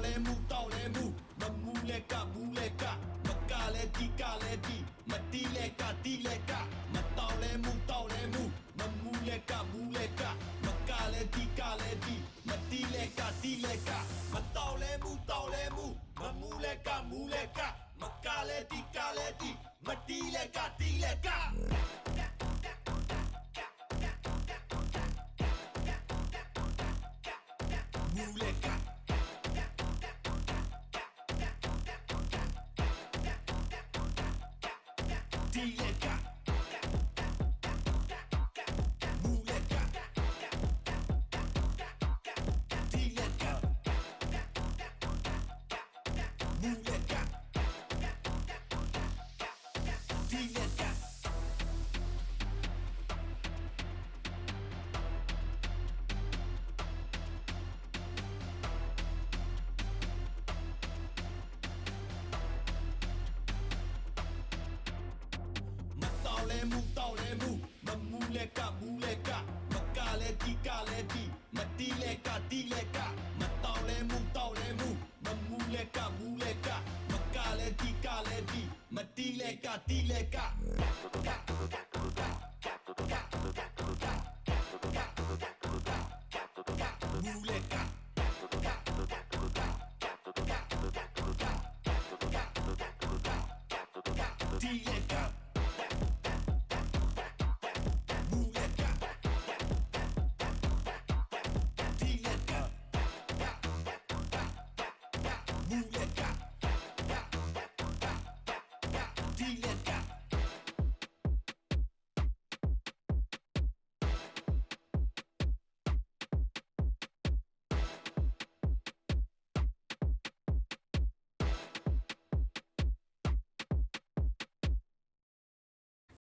လဲမူတောက်လဲမူမမူလဲကမူလဲကမကလဲတီကလဲတီမတီးလဲကတီးလဲကမတောက်လဲမူတောက်လဲမူမမူလဲကမူလဲကမကလဲတီကလဲတီမတီးလဲကတီးလဲကမတောက်လဲမူတောက်လဲမူမမူလဲကမူလဲကမကလဲတီကလဲတီမတီးလဲကတီးလဲကမူလဲကတီးလဲကမူလဲကတီးလဲကမူလဲကတီးလဲကမူတောက်လဲမူမမူလဲကမူလဲကမကလဲတီကလဲတီမတီးလဲကတီးလဲကမတောက်လဲမူတောက်လဲမူမမူလဲကမူလဲကမကလဲတီကလဲတီမတီးလဲကတီးလဲကမူလဲကတီးလဲက